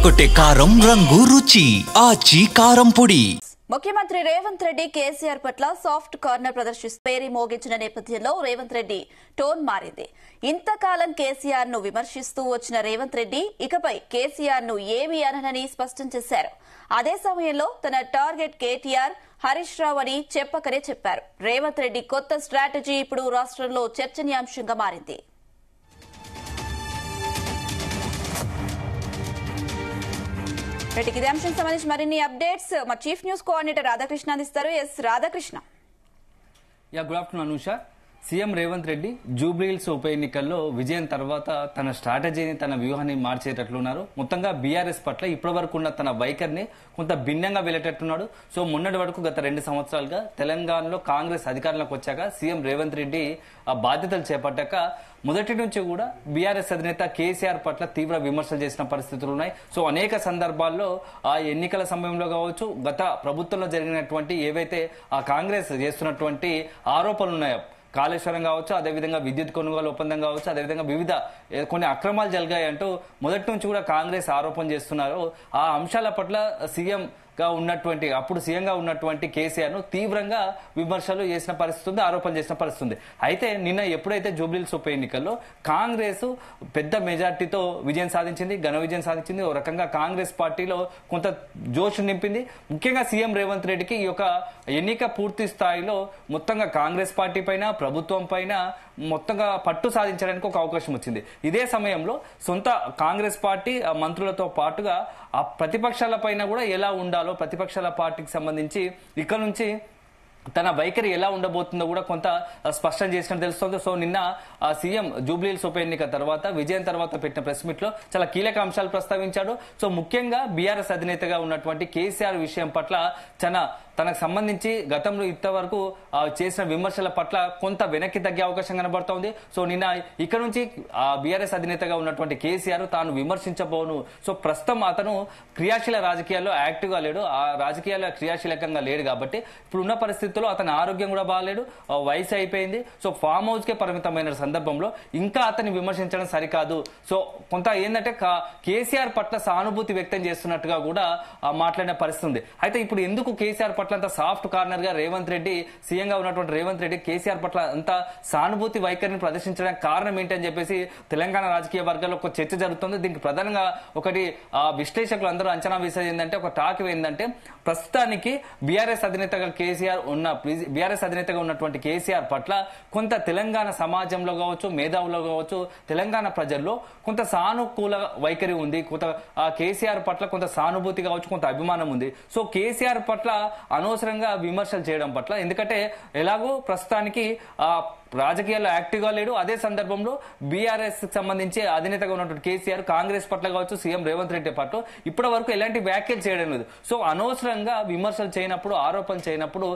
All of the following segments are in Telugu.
అదరగొట్టే కారం రంగు రుచి ఆచి కారం పొడి. ముఖ్యమంత్రి రేవంత్ రెడ్డి కేసీఆర్ పట్ల సాఫ్ట్ కార్నర్ ప్రదర్శిస్తూ పేరి మోగించిన నేపథ్యంలో రేవంత్ రెడ్డి టోన్ మారింది. ఇంతకాలం కేసీఆర్ ను విమర్శిస్తూ వచ్చిన రేవంత్ రెడ్డి ఇకపై కేసీఆర్ ను ఏమీ అననని స్పష్టం చేశారు. అదే సమయంలో తన టార్గెట్ కేటీఆర్, హరీష్ రావు అని చెప్పకనే చెప్పారు. రేవంత్ రెడ్డి కొత్త స్ట్రాటజీ ఇప్పుడు రాష్ట్రంలో చర్చనీయాంశంగా మారింది. ఇదే అంశం సంబంధించి మరిన్ని అప్డేట్స్ మా చీఫ్ న్యూస్ కోఆర్డినేటర్ రాధాకృష్ణ అందిస్తారు. Yes Radhakrishna. Good afternoon Anusha. CM Revanth Reddy Jubilee Hills ఉప ఎన్నికల్లో విజయం తర్వాత తన స్ట్రాటజీని, తన వ్యూహాన్ని మార్చేటట్లున్నారు. మొత్తంగా బీఆర్ఎస్ పట్ల ఇప్పటి వరకు ఉన్న తన వైఖరిని కొంత భిన్నంగా వెళ్లేటట్టున్నాడు. సో మొన్నటి వరకు గత 2 సంవత్సరాలుగా తెలంగాణలో కాంగ్రెస్ అధికారంలోకి వచ్చాక సీఎం రేవంత్ రెడ్డి ఆ బాధ్యతలు చేపట్టాక మొదటి నుంచి కూడా బీఆర్ఎస్ అధినేత కేసీఆర్ పట్ల తీవ్ర విమర్శలు చేసిన పరిస్థితులు ఉన్నాయి. సో అనేక సందర్భాల్లో ఆ ఎన్నికల సమయంలో కావచ్చు, గత ప్రభుత్వంలో జరిగినటువంటి ఏవైతే ఆ కాంగ్రెస్ చేస్తున్నటువంటి ఆరోపణలు ఉన్నాయో, కాళేశ్వరం కావచ్చు, అదేవిధంగా విద్యుత్ కొనుగోలు ఒప్పందం కావచ్చు, అదేవిధంగా వివిధ కొన్ని అక్రమాలు జరిగాయంటూ మొదటి నుంచి కూడా కాంగ్రెస్ ఆరోపణ చేస్తున్నారు. ఆ అంశాల పట్ల అప్పుడు సీఎంగా ఉన్నటువంటి కేసీఆర్ ను తీవ్రంగా విమర్శలు చేసిన పరిస్థితి ఉంది, ఆరోపణలు చేసిన పరిస్థితి ఉంది. అయితే నిన్న ఎప్పుడైతే జూబ్లీహిల్స్ ఉప ఎన్నికల్లో కాంగ్రెస్ పెద్ద మెజార్టీతో విజయం సాధించింది, ఘన విజయం సాధించింది, ఓ రకంగా కాంగ్రెస్ పార్టీలో కొంత జోష్ నింపింది. ముఖ్యంగా సీఎం రేవంత్ రెడ్డికి ఈ యొక్క ఎన్నిక పూర్తి స్థాయిలో మొత్తంగా కాంగ్రెస్ పార్టీ పైన, ప్రభుత్వం పైన మొత్తంగా పట్టు సాధించడానికి ఒక అవకాశం వచ్చింది. ఇదే సమయంలో సొంత కాంగ్రెస్ పార్టీ మంత్రులతో పాటుగా ఆ ప్రతిపక్షాల పైన కూడా ఎలా ఉండాలో, ప్రతిపక్షాల పార్టీకి సంబంధించి ఇక్కడ నుంచి తన వైఖరి ఎలా ఉండబోతుందో కూడా కొంత స్పష్టం చేసినట్టు తెలుస్తోంది. సో నిన్న సీఎం జూబ్లీహిల్స్ ఉప ఎన్నిక తర్వాత, విజయం తర్వాత పెట్టిన ప్రెస్ మీట్ లో చాలా కీలక అంశాలు ప్రస్తావించాడు. సో ముఖ్యంగా బీఆర్ఎస్ అధినేతగా ఉన్నటువంటి కేసీఆర్ విషయం పట్ల తనకు సంబంధించి గతంలో ఇంతవరకు చేసిన విమర్శల పట్ల కొంత వెనక్కి తగ్గే అవకాశం కనబడుతోంది. సో నిన్న ఇక్కడ నుంచి బీఆర్ఎస్ అధినేతగా ఉన్నటువంటి కేసీఆర్ తాను విమర్శించబోను. సో ప్రస్తుతం అతను క్రియాశీల రాజకీయాల్లో యాక్టివ్ గా లేడు, ఆ రాజకీయాల్లో క్రియాశీలకంగా లేడు. కాబట్టి ఇప్పుడున్న పరిస్థితుల్లో అతని ఆరోగ్యం కూడా బాగాలేడు, వయసు అయిపోయింది. సో ఫామ్ హౌస్ కే పరిమితమైన సందర్భంలో ఇంకా అతన్ని విమర్శించడం సరికాదు. సో కొంత ఏంటంటే కేసీఆర్ పట్ల సానుభూతి వ్యక్తం చేస్తున్నట్టుగా కూడా మాట్లాడిన పరిస్థితి ఉంది. అయితే ఇప్పుడు ఎందుకు కేసీఆర్ పట్ల అంత సాఫ్ట్ కార్నర్ గా రేవంత్ రెడ్డి, సీఎంగా ఉన్నటువంటి రేవంత్ రెడ్డి కేసీఆర్ పట్ల అంత సానుభూతి వైఖరిని ప్రదర్శించడానికి కారణం ఏంటని చెప్పేసి తెలంగాణ రాజకీయ వర్గాల్లో ఒక చర్చ జరుగుతుంది. దీనికి ప్రధానంగా ఒకటి విశ్లేషకులు అందరూ అంచనా వేసేది ఏంటంటే, ఒక టాక్ ఏంటంటే, ప్రస్తుతానికి బీఆర్ఎస్ అధినేతగా ఉన్నటువంటి కేసీఆర్ పట్ల కొంత తెలంగాణ సమాజంలో కావచ్చు, మేధావులో కావచ్చు, తెలంగాణ ప్రజల్లో కొంత సానుకూల వైఖరి ఉంది. కొంత కేసీఆర్ పట్ల కొంత సానుభూతి కావచ్చు, కొంత అభిమానం ఉంది. సో కేసీఆర్ పట్ల అనవసరంగా విమర్శలు చేయడం పట్ల, ఎందుకంటే ఎలాగో ప్రస్తుతానికి రాజకీయాల్లో యాక్టివ్ గా లేడు. అదే సందర్భంలో బీఆర్ఎస్ సంబంధించి అధినేతగా ఉన్నటువంటి కేసీఆర్ కాంగ్రెస్ పట్ల కావచ్చు, సీఎం రేవంత్ రెడ్డి పట్ల ఇప్పటి వరకు ఎలాంటి వ్యాఖ్యలు చేయడం లేదు. సో అనవసరంగా విమర్శలు చేయనప్పుడు, ఆరోపణలు చేయనప్పుడు,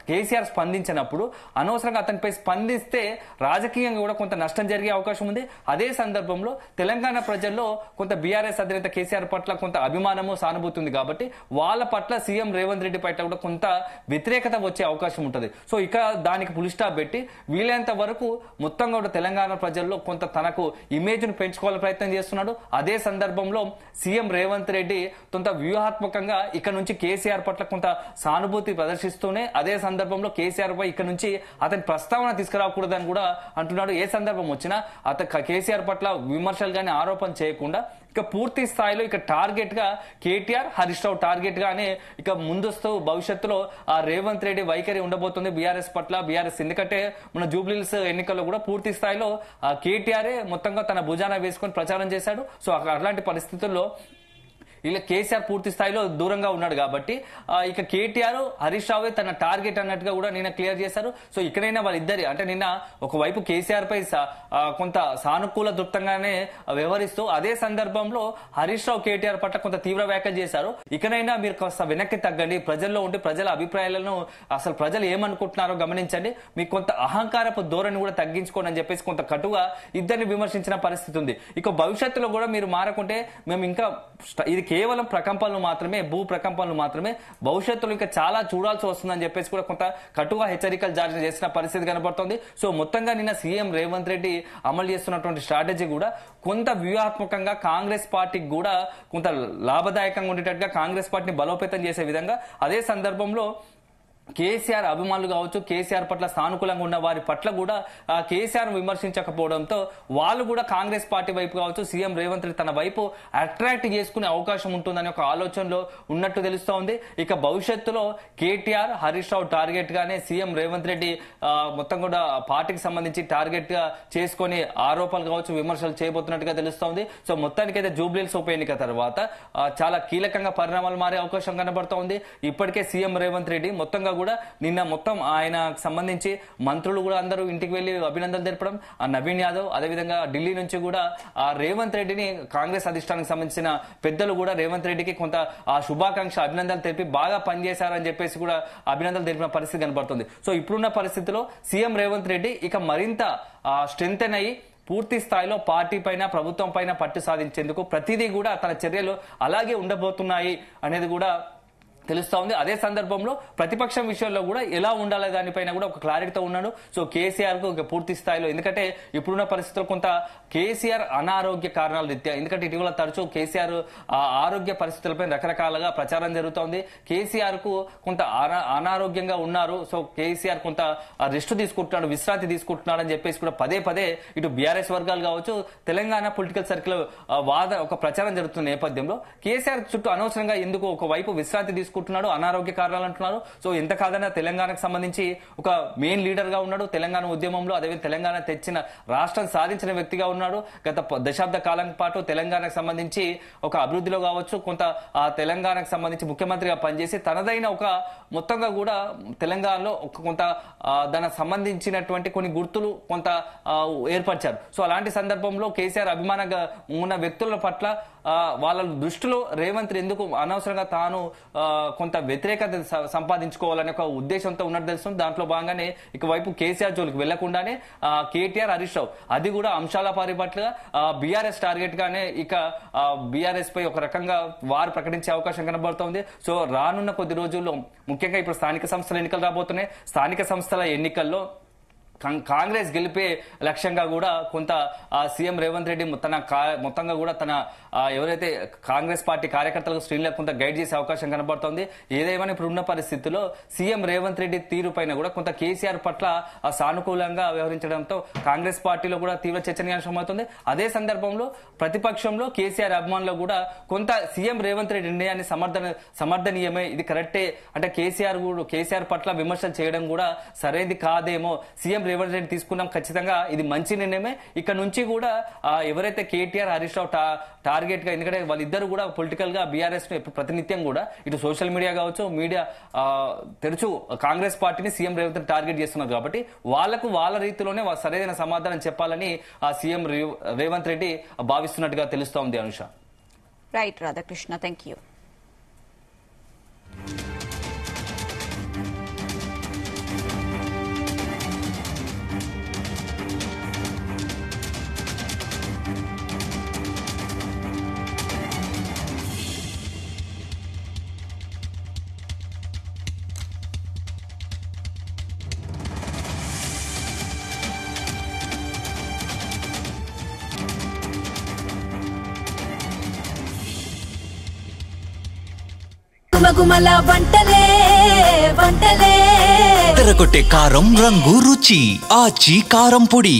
కేసీఆర్ స్పందించినప్పుడు అనవసరంగా అతనిపై స్పందిస్తే రాజకీయంగా కూడా కొంత నష్టం జరిగే అవకాశం ఉంది. అదే సందర్భంలో తెలంగాణ ప్రజల్లో కొంత బీఆర్ఎస్ అధినేత కేసీఆర్ పట్ల కొంత అభిమానము, సానుభూతి ఉంది. కాబట్టి వాళ్ళ పట్ల సీఎం రేవంత్ రెడ్డి పట్ల కూడా కొంత వ్యతిరేకత వచ్చే అవకాశం ఉంటుంది. సో ఇక దానికి ఫుల్ స్టాప్ పెట్టి వీలైనంత వరకు మొత్తంగా కూడా తెలంగాణ ప్రజల్లో కొంత తనకు ఇమేజ్ ను పెంచుకోవాలని ప్రయత్నం చేస్తున్నాడు. అదే సందర్భంలో సీఎం రేవంత్ రెడ్డి కొంత వ్యూహాత్మకంగా ఇక్కడ నుంచి కేసీఆర్ పట్ల కొంత సానుభూతి ప్రదర్శిస్తూనే, అదే సందర్భంలో కేసీఆర్ పై ఇక్కడ నుంచి అతని ప్రస్తావన తీసుకురాకూడదని కూడా అంటున్నాడు. ఏ సందర్భం వచ్చినా కేసీఆర్ పట్ల విమర్శలు గానీ, ఆరోపణ చేయకుండా ఇక పూర్తి స్థాయిలో ఇక టార్గెట్ గా కేటీఆర్, హరీష్ రావు టార్గెట్ గానే ఇక ముందస్తు భవిష్యత్తులో ఆ రేవంత్ రెడ్డి వైఖరి ఉండబోతుంది బీఆర్ఎస్ పట్ల. బీఆర్ఎస్ ఎందుకంటే మన జూబ్లీహిల్స్ ఎన్నికల్లో కూడా పూర్తి స్థాయిలో కేటీఆర్ మొత్తంగా తన భుజాన వేసుకొని ప్రచారం చేశాడు. సో అలాంటి పరిస్థితుల్లో ఇలా కేసీఆర్ పూర్తి స్థాయిలో దూరంగా ఉన్నాడు. కాబట్టి ఇక కేటీఆర్, హరీష్ రావే తన టార్గెట్ అన్నట్టుగా కూడా నిన్న క్లియర్ చేశారు. సో ఇక్కడైనా వాళ్ళిద్దరి అంటే నిన్న ఒకవైపు కేసీఆర్ పై కొంత సానుకూల దృక్తంగానే వ్యవహరిస్తూ, అదే సందర్భంలో హరీష్ రావు కేటీఆర్ పట్ల కొంత తీవ్ర వ్యాఖ్యలు చేశారు. ఇకనైనా మీరు కాస్త వెనక్కి తగ్గండి, ప్రజల్లో ఉండి ప్రజల అభిప్రాయాలను, అసలు ప్రజలు ఏమనుకుంటున్నారో గమనించండి, మీకు కొంత అహంకారపు ధోరణి కూడా తగ్గించుకోండి అని చెప్పేసి కొంత కటుగా ఇద్దరిని విమర్శించిన పరిస్థితి ఉంది. ఇక భవిష్యత్తులో కూడా మీరు మారకుంటే మేము ఇంకా ఇది కేవలం ప్రకంపనలు మాత్రమే, భూ ప్రకంపనలు మాత్రమే, భవిష్యత్తులో ఇంకా చాలా చూడాల్సి వస్తుందని చెప్పేసి కూడా కొంత కటుగా హెచ్చరికలు జారీ చేసిన పరిస్థితి కనబడుతోంది. సో మొత్తంగా నిన్న సీఎం రేవంత్ రెడ్డి అమలు చేస్తున్నటువంటి స్ట్రాటజీ కూడా కొంత వ్యూహాత్మకంగా కాంగ్రెస్ పార్టీకి కూడా కొంత లాభదాయకంగా ఉండేటట్టుగా కాంగ్రెస్ పార్టీని బలోపేతం చేసే విధంగా, అదే సందర్భంలో కేసీఆర్ అభిమానులు కావచ్చు, కేసీఆర్ పట్ల సానుకూలంగా ఉన్న వారి పట్ల కూడా కేసీఆర్ విమర్శించకపోవడంతో వాళ్ళు కూడా కాంగ్రెస్ పార్టీ వైపు కావచ్చు, సీఎం రేవంత్ రెడ్డి తన వైపు అట్రాక్ట్ చేసుకునే అవకాశం ఉంటుందని ఒక ఆలోచనలో ఉన్నట్టు తెలుస్తోంది. ఇక భవిష్యత్తులో కేటీఆర్, హరీష్ రావు టార్గెట్ గానే సీఎం రేవంత్ రెడ్డి మొత్తం కూడా పార్టీకి సంబంధించి టార్గెట్ గా చేసుకుని ఆరోపణలు కావచ్చు, విమర్శలు చేయబోతున్నట్టుగా తెలుస్తోంది. సో మొత్తానికైతే జూబ్లీహిల్స్ ఉప ఎన్నిక తర్వాత చాలా కీలకంగా పరిణామాలు మారే అవకాశం కనబడుతోంది. ఇప్పటికే సీఎం రేవంత్ రెడ్డి మొత్తంగా కూడా నిన్న మొత్తం ఆయన సంబంధించి మంత్రులు కూడా అందరూ ఇంటికి వెళ్లి అభినందనలు తెలపడం, నవీన్ యాదవ్ అదేవిధంగా ఢిల్లీ నుంచి కూడా రేవంత్ రెడ్డిని కాంగ్రెస్ అధిష్టానానికి సంబంధించిన పెద్దలు కూడా రేవంత్ రెడ్డికి కొంత శుభాకాంక్ష అభినందనలు తెలిపి బాగా పనిచేశారని చెప్పేసి కూడా అభినందనలు తెలిపిన పరిస్థితి కనబడుతుంది. సో ఇప్పుడున్న పరిస్థితిలో సీఎం రేవంత్ రెడ్డి ఇక మరింత స్ట్రెంథెన్ అయ్యి పూర్తి స్థాయిలో పార్టీ పైన, ప్రభుత్వం పైన పట్టు సాధించేందుకు ప్రతిదీ కూడా తన చర్యలు అలాగే ఉండబోతున్నాయి అనేది కూడా తెలుస్తా ఉంది. అదే సందర్భంలో ప్రతిపక్షం విషయంలో కూడా ఎలా ఉండాలి దానిపైన కూడా ఒక క్లారిటీతో ఉన్నాడు. సో కేసీఆర్ కు పూర్తి స్థాయిలో, ఎందుకంటే ఇప్పుడున్న పరిస్థితుల్లో కొంత కేసీఆర్ అనారోగ్య కారణాల రీత్యా, ఎందుకంటే ఇటీవల తరచూ కేసీఆర్ ఆరోగ్య పరిస్థితులపై రకరకాలుగా ప్రచారం జరుగుతోంది. కేసీఆర్ కు కొంత అనారోగ్యంగా ఉన్నారు, సో కేసీఆర్ కొంత రెస్ట్ తీసుకుంటున్నాడు, విశ్రాంతి తీసుకుంటున్నాడు అని చెప్పేసి కూడా పదే పదే ఇటు బీఆర్ఎస్ వర్గాలు కావచ్చు, తెలంగాణ పొలిటికల్ సర్కిల్ ఒక ప్రచారం జరుగుతున్న నేపథ్యంలో కేసీఆర్ చుట్టూ అనవసరంగా ఎందుకు ఒకవైపు విశ్రాంతి తీసుకుంటున్నాడు, అనారోగ్య కారణాలు అంటున్నారు. సో ఎంత కాదన్నా తెలంగాణకు సంబంధించి ఒక మెయిన్ లీడర్ గా ఉన్నాడు, తెలంగాణ ఉద్యమంలో అదేవిధంగా తెలంగాణ తెచ్చిన, రాష్ట్రం సాధించిన వ్యక్తిగా ఉన్నాడు. గత దశాబ్ద కాలం పాటు తెలంగాణకు సంబంధించి ఒక అభివృద్ధిలో కావచ్చు, కొంత తెలంగాణకు సంబంధించి ముఖ్యమంత్రిగా పనిచేసి తనదైన ఒక మొత్తంగా కూడా తెలంగాణలో కొంత దానికి సంబంధించినటువంటి కొన్ని గుర్తులు కొంత ఏర్పరిచారు. సో అలాంటి సందర్భంలో కేసీఆర్ అభిమానంగా ఉన్న వ్యక్తుల పట్ల వాళ్ళ దృష్టిలో రేవంత్ ఎందుకు అనవసరంగా తాను కొంత వ్యతిరేకత సంపాదించుకోవాలనే ఒక ఉద్దేశంతో ఉన్నట్టు తెలుస్తుంది. దాంట్లో భాగంగానే ఇక వైపు కేసీఆర్ జోలికి వెళ్లకుండానే కేటీఆర్, హరీష్ రావు అది కూడా అంశాల పరిపట్ల బీఆర్ఎస్ టార్గెట్ గానే ఇక బీఆర్ఎస్ పై ఒక రకంగా వారు ప్రకటించే అవకాశం కనబడుతోంది. సో రానున్న కొద్ది రోజుల్లో ముఖ్యంగా ఇప్పుడు స్థానిక సంస్థల ఎన్నికలు రాబోతున్నాయి. స్థానిక సంస్థల ఎన్నికల్లో కాంగ్రెస్ గెలిపే లక్ష్యంగా కూడా కొంత సీఎం రేవంత్ రెడ్డి మొత్తంగా కూడా తన ఎవరైతే కాంగ్రెస్ పార్టీ కార్యకర్తలకు, శ్రేణులకు కొంత గైడ్ చేసే అవకాశం కనబడుతోంది. ఏదేమైనా ఇప్పుడు ఉన్న పరిస్థితుల్లో సీఎం రేవంత్ రెడ్డి తీరు పైన కూడా కొంత కేసీఆర్ పట్ల సానుకూలంగా వ్యవహరించడంతో కాంగ్రెస్ పార్టీలో కూడా తీవ్ర చర్చనీయాంశం అవుతుంది. అదే సందర్భంలో ప్రతిపక్షంలో కేసీఆర్ అభిమానులు కూడా కొంత సీఎం రేవంత్ రెడ్డి నిర్ణయాన్ని సమర్థనీయమే, ఇది కరెక్టే అంటే కేసీఆర్ పట్ల విమర్శలు చేయడం కూడా సరైనది కాదేమో, సీఎం రేవంత్ రెడ్డి తీసుకున్నాం, ఖచ్చితంగా ఇది మంచి నిర్ణయమే. ఇక్కడ నుంచి కూడా ఎవరైతే కేటీఆర్, హరీష్ రావు టార్గెట్ గా, ఎందుకంటే వాళ్ళిద్దరు కూడా పొలిటికల్ గా బీఆర్ఎస్ ప్రతినిత్యం కూడా ఇటు సోషల్ మీడియా కావచ్చు, మీడియా తరచూ కాంగ్రెస్ పార్టీని సీఎం రేవంత్ రెడ్డి టార్గెట్ చేస్తున్నారు. కాబట్టి వాళ్లకు వాళ్ళ రీతిలోనే సరైన సమాధానం చెప్పాలని సీఎం రేవంత్ రెడ్డి భావిస్తున్నట్టుగా తెలుస్తోంది. Anusha. Right Radhakrishna, thank you. గుమగుమల వంటలే వంటలే తెరకొట్టే కారం రంగు రుచి ఆచి కారం పొడి.